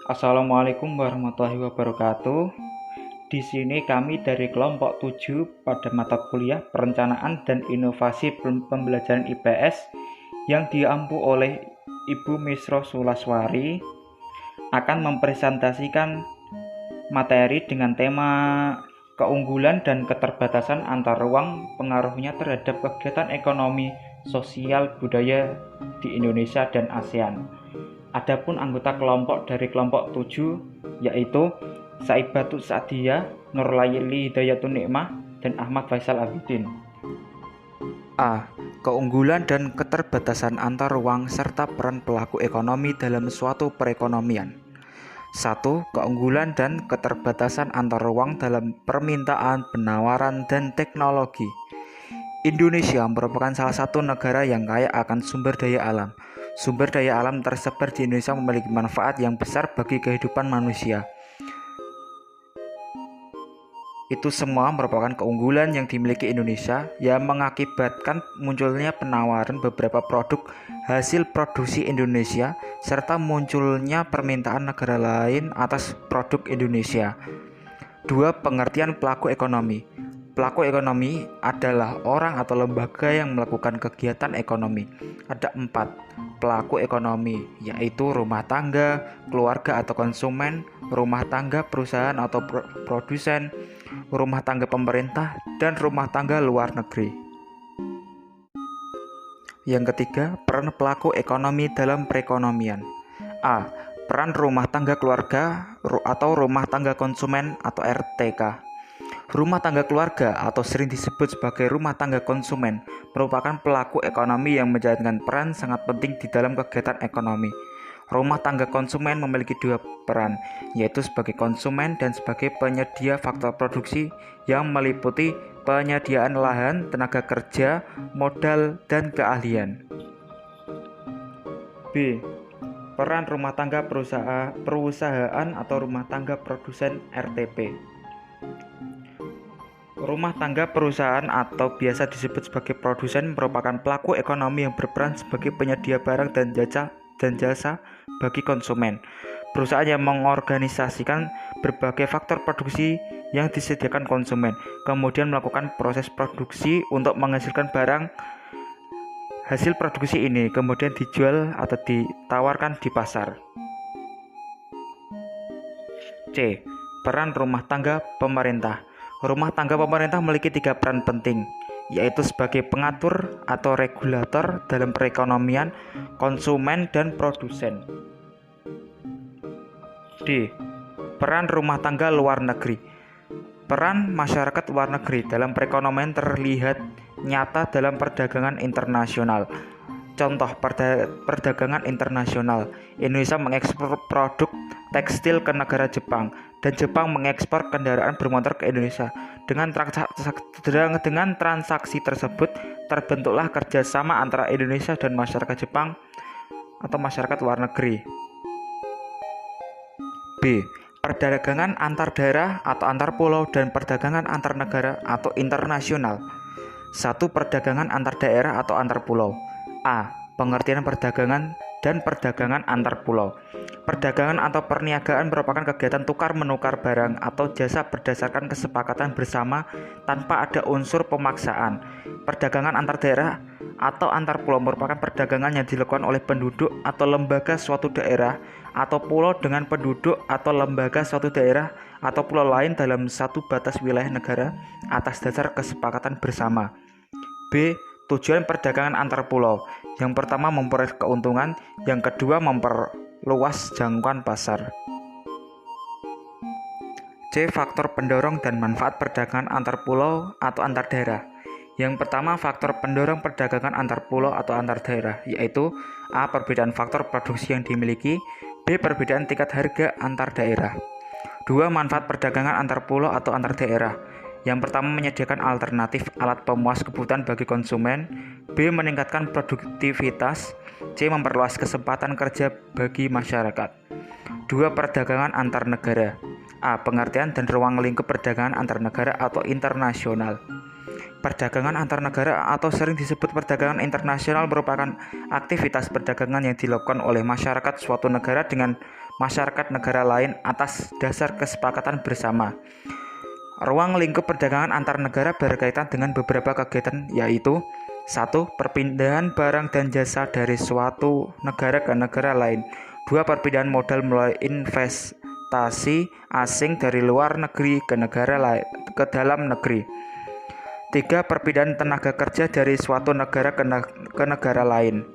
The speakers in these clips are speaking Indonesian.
Assalamualaikum warahmatullahi wabarakatuh. Di sini kami dari kelompok 7 pada mata kuliah Perencanaan dan Inovasi Pembelajaran IPS yang diampu oleh Ibu Misro Sulaswari akan mempresentasikan materi dengan tema keunggulan dan keterbatasan antar ruang pengaruhnya terhadap kegiatan ekonomi, sosial, budaya di Indonesia dan ASEAN. Adapun anggota kelompok dari kelompok 7 yaitu Saibatu Sa'diyah, Nurlaili Hidayatun Nikmah, dan Ahmad Faisal Abidin. A. Keunggulan dan keterbatasan antar ruang serta peran pelaku ekonomi dalam suatu perekonomian. 1. Keunggulan dan keterbatasan antar ruang dalam permintaan, penawaran, dan teknologi. Indonesia merupakan salah satu negara yang kaya akan sumber daya alam. Sumber daya alam tersebar di Indonesia memiliki manfaat yang besar bagi kehidupan manusia. Itu semua merupakan keunggulan yang dimiliki Indonesia yang mengakibatkan munculnya penawaran beberapa produk hasil produksi Indonesia serta munculnya permintaan negara lain atas produk Indonesia. 2. Pengertian pelaku ekonomi. Pelaku ekonomi adalah orang atau lembaga yang melakukan kegiatan ekonomi. Ada 4 pelaku ekonomi, yaitu rumah tangga, keluarga atau konsumen, rumah tangga perusahaan atau produsen, rumah tangga pemerintah, dan rumah tangga luar negeri. Yang ketiga, peran pelaku ekonomi dalam perekonomian. A. Peran rumah tangga keluarga atau rumah tangga konsumen atau RTK. Rumah tangga keluarga atau sering disebut sebagai rumah tangga konsumen merupakan pelaku ekonomi yang menjalankan peran sangat penting di dalam kegiatan ekonomi. Rumah tangga konsumen memiliki 2 peran, yaitu sebagai konsumen dan sebagai penyedia faktor produksi yang meliputi penyediaan lahan, tenaga kerja, modal, dan keahlian. B. Peran rumah tangga perusahaan atau rumah tangga produsen RTP. Rumah tangga perusahaan atau biasa disebut sebagai produsen merupakan pelaku ekonomi yang berperan sebagai penyedia barang dan jasa bagi konsumen. Perusahaan yang mengorganisasikan berbagai faktor produksi yang disediakan konsumen, kemudian melakukan proses produksi untuk menghasilkan barang. Hasil produksi ini kemudian dijual atau ditawarkan di pasar. C. Peran rumah tangga pemerintah. Rumah tangga pemerintah memiliki 3 peran penting, yaitu sebagai pengatur atau regulator dalam perekonomian, konsumen, dan produsen. D. Peran rumah tangga luar negeri. Peran masyarakat luar negeri dalam perekonomian terlihat nyata dalam perdagangan internasional. Contoh perdagangan internasional, Indonesia mengekspor produk tekstil ke negara Jepang, dan Jepang mengekspor kendaraan bermotor ke Indonesia. Dengan transaksi tersebut, terbentuklah kerjasama antara Indonesia dan masyarakat Jepang atau masyarakat luar negeri. B. Perdagangan antar daerah atau antar pulau dan perdagangan antar negara atau internasional. 1. Perdagangan antar daerah atau antar pulau. A. Pengertian perdagangan dan perdagangan antar pulau. Perdagangan atau perniagaan merupakan kegiatan tukar-menukar barang atau jasa berdasarkan kesepakatan bersama tanpa ada unsur pemaksaan. Perdagangan antar daerah atau antar pulau merupakan perdagangan yang dilakukan oleh penduduk atau lembaga suatu daerah atau pulau dengan penduduk atau lembaga suatu daerah atau pulau lain dalam satu batas wilayah negara atas dasar kesepakatan bersama. B. Tujuan perdagangan antar pulau. Yang pertama memperoleh keuntungan, yang kedua memperluas jangkauan pasar. C. Faktor pendorong dan manfaat perdagangan antar pulau atau antar daerah. Yang pertama, faktor pendorong perdagangan antar pulau atau antar daerah, yaitu A. Perbedaan faktor produksi yang dimiliki, B. Perbedaan tingkat harga antar daerah. 2. Manfaat perdagangan antar pulau atau antar daerah. Yang pertama, menyediakan alternatif alat pemuas kebutuhan bagi konsumen, B. Meningkatkan produktivitas, C. Memperluas kesempatan kerja bagi masyarakat. 2. Perdagangan antar negara. A. Pengertian dan ruang lingkup perdagangan antar negara atau internasional. Perdagangan antar negara atau sering disebut perdagangan internasional merupakan aktivitas perdagangan yang dilakukan oleh masyarakat suatu negara dengan masyarakat negara lain atas dasar kesepakatan bersama. Ruang lingkup perdagangan antar negara berkaitan dengan beberapa kegiatan, yaitu 1. Perpindahan barang dan jasa dari suatu negara ke negara lain. 2. Perpindahan modal melalui investasi asing dari luar negeri ke negara lain, ke dalam negeri. 3. Perpindahan tenaga kerja dari suatu negara ke negara lain.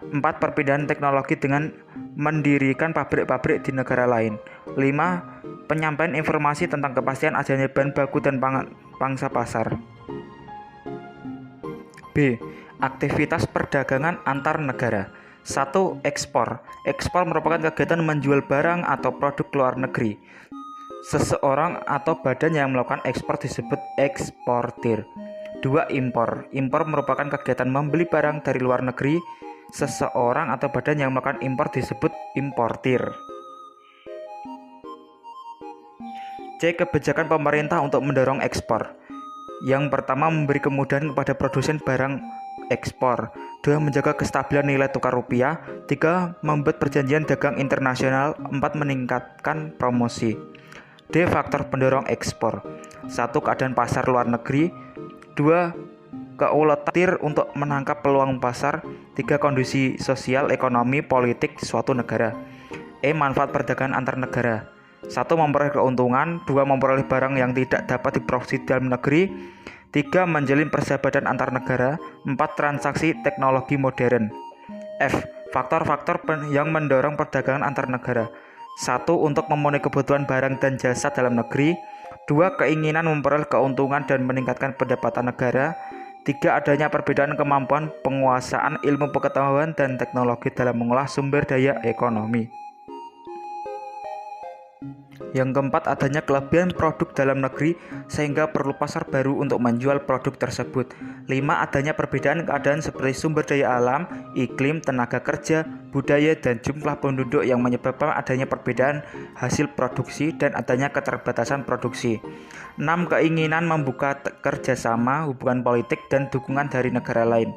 4. Perpindahan teknologi dengan mendirikan pabrik-pabrik di negara lain. 5. Penyampaian informasi tentang kepastian adanya bahan baku dan pangsa pasar. B. Aktivitas perdagangan antar negara. 1. Ekspor. Ekspor merupakan kegiatan menjual barang atau produk ke luar negeri. Seseorang atau badan yang melakukan ekspor disebut eksportir. 2. Impor. Impor merupakan kegiatan membeli barang dari luar negeri. Seseorang atau badan yang melakukan impor disebut importir. C. Kebijakan pemerintah untuk mendorong ekspor. Yang pertama, memberi kemudahan kepada produsen barang ekspor. 2. Menjaga kestabilan nilai tukar rupiah. 3. Membuat perjanjian dagang internasional. 4. Meningkatkan promosi. D. Faktor pendorong ekspor. 1. Keadaan pasar luar negeri. 2. Keuletan untuk menangkap peluang pasar. 3. Kondisi sosial, ekonomi, politik suatu negara. E. Manfaat perdagangan antar negara. 1. Memperoleh keuntungan. 2. Memperoleh barang yang tidak dapat diproduksi dalam negeri. 3. Menjalin persahabatan antar negara. 4. Transaksi teknologi modern. F. Faktor-faktor yang mendorong perdagangan antar negara. 1. Untuk memenuhi kebutuhan barang dan jasa dalam negeri. 2. Keinginan memperoleh keuntungan dan meningkatkan pendapatan negara. 3. Adanya perbedaan kemampuan penguasaan ilmu pengetahuan dan teknologi dalam mengolah sumber daya ekonomi. Yang keempat, adanya kelebihan produk dalam negeri sehingga perlu pasar baru untuk menjual produk tersebut. 5. Adanya perbedaan keadaan seperti sumber daya alam, iklim, tenaga kerja, budaya, dan jumlah penduduk yang menyebabkan adanya perbedaan hasil produksi dan adanya keterbatasan produksi. 6. Keinginan membuka kerjasama, hubungan politik, dan dukungan dari negara lain.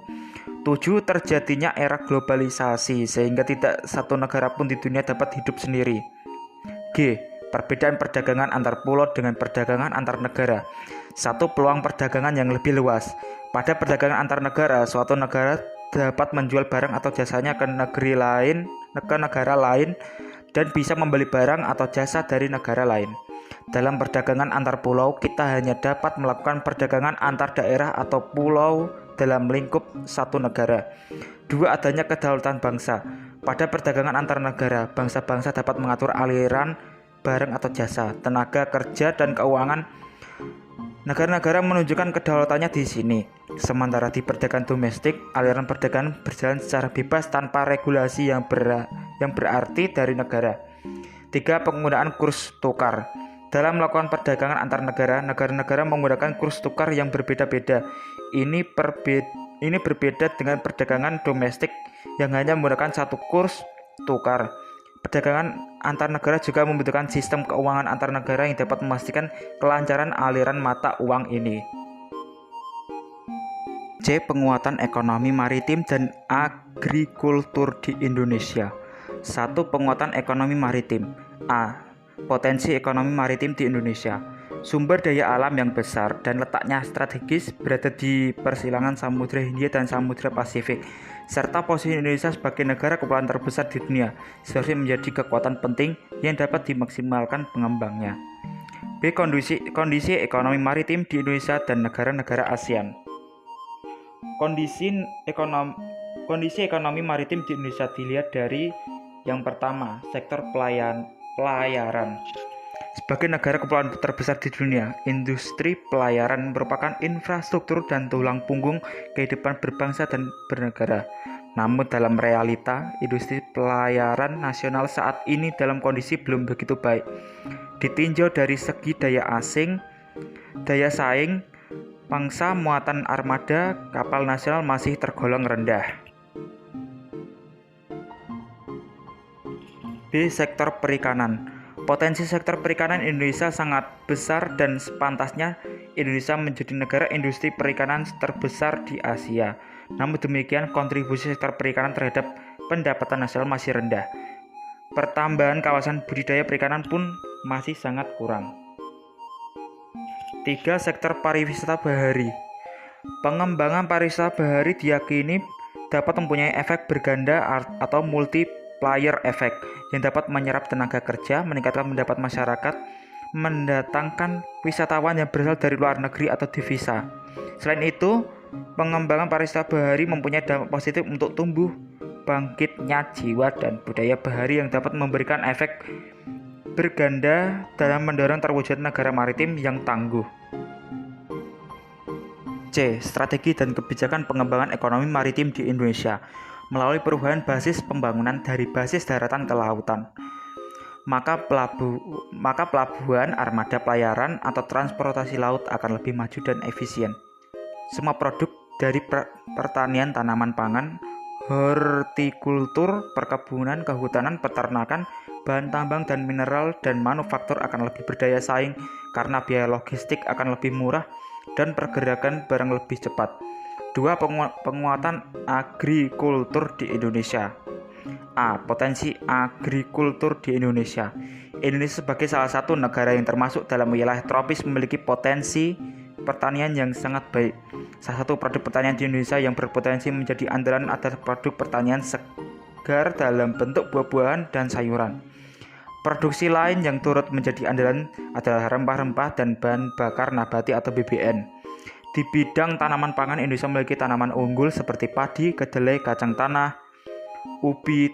7. Terjadinya era globalisasi sehingga tidak satu negara pun di dunia dapat hidup sendiri. G. Perbedaan perdagangan antar pulau dengan perdagangan antar negara. 1. Peluang perdagangan yang lebih luas. Pada perdagangan antar negara, suatu negara dapat menjual barang atau jasanya ke negara lain dan bisa membeli barang atau jasa dari negara lain. Dalam perdagangan antar pulau, kita hanya dapat melakukan perdagangan antar daerah atau pulau dalam lingkup satu negara. 2. Adanya kedaulatan bangsa. Pada perdagangan antar negara, bangsa-bangsa dapat mengatur aliran barang atau jasa, tenaga kerja, dan keuangan. Negara-negara menunjukkan kedaulatannya di sini. Sementara di perdagangan domestik, aliran perdagangan berjalan secara bebas tanpa regulasi yang berarti dari negara. 3. Penggunaan kurs tukar. Dalam melakukan perdagangan antar negara, negara-negara menggunakan kurs tukar yang berbeda-beda. Ini berbeda dengan perdagangan domestik yang hanya menggunakan satu kurs tukar. Perdagangan antar negara juga membutuhkan sistem keuangan antar negara yang dapat memastikan kelancaran aliran mata uang ini. C. Penguatan ekonomi maritim dan agrikultur di Indonesia. 1. Penguatan ekonomi maritim. A. Potensi ekonomi maritim di Indonesia. Sumber daya alam yang besar dan letaknya strategis berada di persilangan Samudra Hindia dan Samudra Pasifik, serta posisi Indonesia sebagai negara kepulauan terbesar di dunia seharusnya menjadi kekuatan penting yang dapat dimaksimalkan pengembangnya. B. Kondisi ekonomi maritim di Indonesia dan negara-negara ASEAN. Kondisi ekonomi maritim di Indonesia dilihat dari yang pertama, sektor pelayaran. Sebagai negara kepulauan terbesar di dunia, industri pelayaran merupakan infrastruktur dan tulang punggung kehidupan berbangsa dan bernegara. Namun dalam realita, industri pelayaran nasional saat ini dalam kondisi belum begitu baik. Ditinjau dari segi daya saing, pangsa muatan armada kapal nasional masih tergolong rendah. B. Sektor perikanan. Potensi sektor perikanan Indonesia sangat besar dan sepantasnya Indonesia menjadi negara industri perikanan terbesar di Asia. Namun demikian, kontribusi sektor perikanan terhadap pendapatan nasional masih rendah. pertambahan kawasan budidaya perikanan pun masih sangat kurang. 3. Sektor pariwisata bahari. Pengembangan pariwisata bahari diyakini dapat mempunyai efek berganda atau multiplier effect yang dapat menyerap tenaga kerja, meningkatkan pendapat masyarakat, mendatangkan wisatawan yang berasal dari luar negeri atau devisa. Selain itu, pengembangan pariwisata bahari mempunyai dampak positif untuk tumbuh bangkitnya jiwa dan budaya bahari yang dapat memberikan efek berganda dalam mendorong terwujudnya negara maritim yang tangguh. C. Strategi dan kebijakan pengembangan ekonomi maritim di Indonesia melalui perubahan basis pembangunan dari basis daratan ke lautan. Maka pelabuhan, armada pelayaran, atau transportasi laut akan lebih maju dan efisien. Semua produk dari pertanian, tanaman pangan, hortikultur, perkebunan, kehutanan, peternakan, bahan tambang dan mineral, dan manufaktur akan lebih berdaya saing karena biaya logistik akan lebih murah dan pergerakan barang lebih cepat. 2. Penguatan agrikultur di Indonesia. A. Potensi agrikultur di Indonesia. Indonesia sebagai salah satu negara yang termasuk dalam wilayah tropis memiliki potensi pertanian yang sangat baik. Salah satu produk pertanian di Indonesia yang berpotensi menjadi andalan adalah produk pertanian segar dalam bentuk buah-buahan dan sayuran. Produksi lain yang turut menjadi andalan adalah rempah-rempah dan bahan bakar nabati atau BBN. Di bidang tanaman pangan, Indonesia memiliki tanaman unggul seperti padi, kedelai, kacang tanah, ubi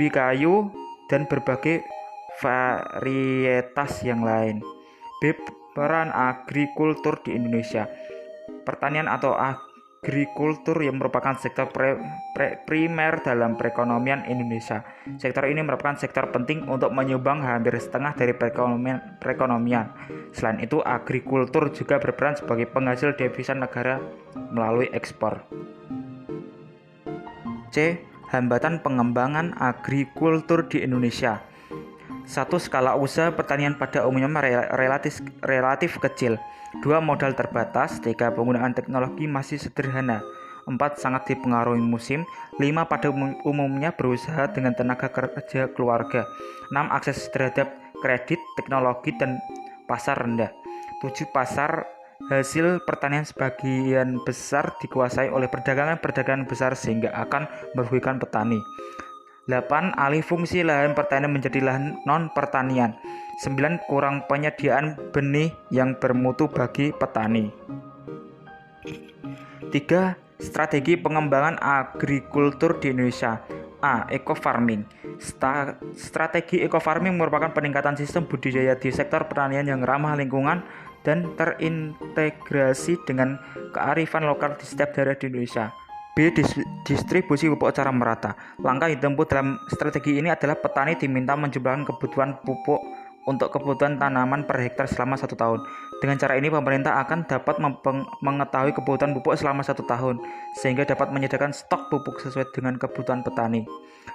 kayu, dan berbagai varietas yang lain. B. Peran agrikultur di Indonesia. Pertanian atau agrikultur yang merupakan sektor primer dalam perekonomian Indonesia. Sektor ini merupakan sektor penting untuk menyumbang hampir setengah dari perekonomian. Selain itu, agrikultur juga berperan sebagai penghasil devisa negara melalui ekspor. C. Hambatan pengembangan agrikultur di Indonesia. 1. Skala usaha pertanian pada umumnya relatif kecil. 2. Modal terbatas. 3. Penggunaan teknologi masih sederhana. 4. Sangat dipengaruhi musim. 5. Pada umumnya berusaha dengan tenaga kerja keluarga. 6. Akses terhadap kredit, teknologi, dan pasar rendah. 7. Pasar hasil pertanian sebagian besar dikuasai oleh perdagangan besar sehingga akan merugikan petani. 8. Alih fungsi lahan pertanian menjadi lahan non-pertanian. 9. Kurang penyediaan benih yang bermutu bagi petani. 3. Strategi pengembangan agrikultur di Indonesia. A. Eco-farming. Strategi eco-farming merupakan peningkatan sistem budidaya di sektor pertanian yang ramah lingkungan dan terintegrasi dengan kearifan lokal di setiap daerah di Indonesia. B. Distribusi pupuk secara merata. Langkah yang ditempuh dalam strategi ini adalah petani diminta menjumlahkan kebutuhan pupuk untuk kebutuhan tanaman per hektar selama 1 tahun. Dengan cara ini, pemerintah akan dapat mengetahui kebutuhan pupuk selama 1 tahun, sehingga dapat menyediakan stok pupuk sesuai dengan kebutuhan petani.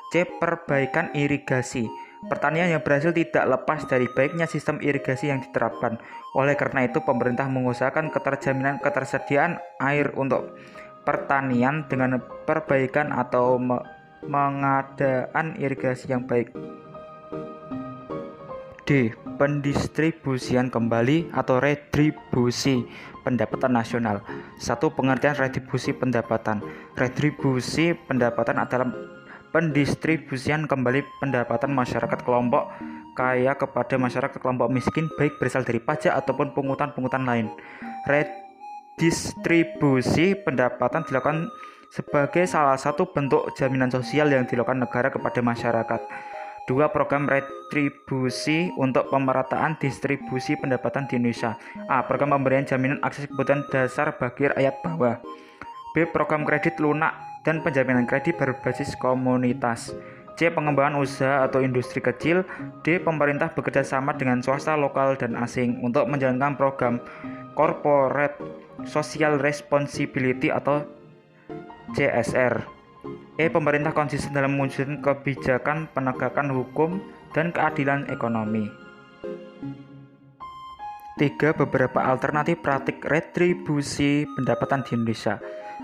C. Perbaikan irigasi. Pertanian yang berhasil tidak lepas dari baiknya sistem irigasi yang diterapkan. Oleh karena itu, pemerintah mengusahakan keterjaminan ketersediaan air untuk pertanian dengan perbaikan atau pengadaan irigasi yang baik. D. Pendistribusian kembali atau retribusi pendapatan nasional. 1. Pengertian retribusi pendapatan. Retribusi pendapatan adalah pendistribusian kembali pendapatan masyarakat kelompok kaya kepada masyarakat kelompok miskin, baik berasal dari pajak ataupun pungutan lain. Distribusi pendapatan dilakukan sebagai salah satu bentuk jaminan sosial yang dilakukan negara kepada masyarakat. 2. Program retribusi untuk pemerataan distribusi pendapatan di Indonesia. A. Program pemberian jaminan akses kebutuhan dasar bagi rakyat bawah. B. Program kredit lunak dan penjaminan kredit berbasis komunitas. C. Pengembangan usaha atau industri kecil. D. Pemerintah bekerja sama dengan swasta lokal dan asing untuk menjalankan program Corporate Social Responsibility atau CSR. E. Pemerintah konsisten dalam mewujudkan kebijakan penegakan hukum dan keadilan ekonomi. 3. Beberapa alternatif praktik retribusi pendapatan di Indonesia.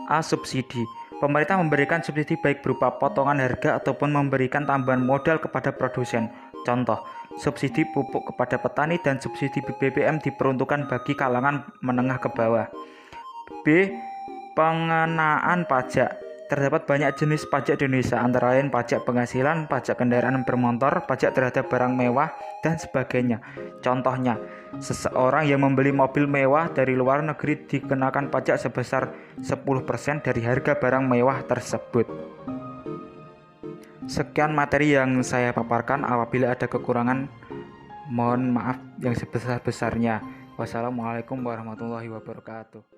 A. Subsidi. Pemerintah memberikan subsidi baik berupa potongan harga ataupun memberikan tambahan modal kepada produsen. Contoh, subsidi pupuk kepada petani dan subsidi BBM diperuntukkan bagi kalangan menengah ke bawah. B. Pengenaan pajak. Terdapat banyak jenis pajak di Indonesia, antara lain pajak penghasilan, pajak kendaraan bermotor, pajak terhadap barang mewah, dan sebagainya. Contohnya, seseorang yang membeli mobil mewah dari luar negeri dikenakan pajak sebesar 10% dari harga barang mewah tersebut. Sekian materi yang saya paparkan. Apabila ada kekurangan, mohon maaf yang sebesar-besarnya. Wassalamualaikum warahmatullahi wabarakatuh.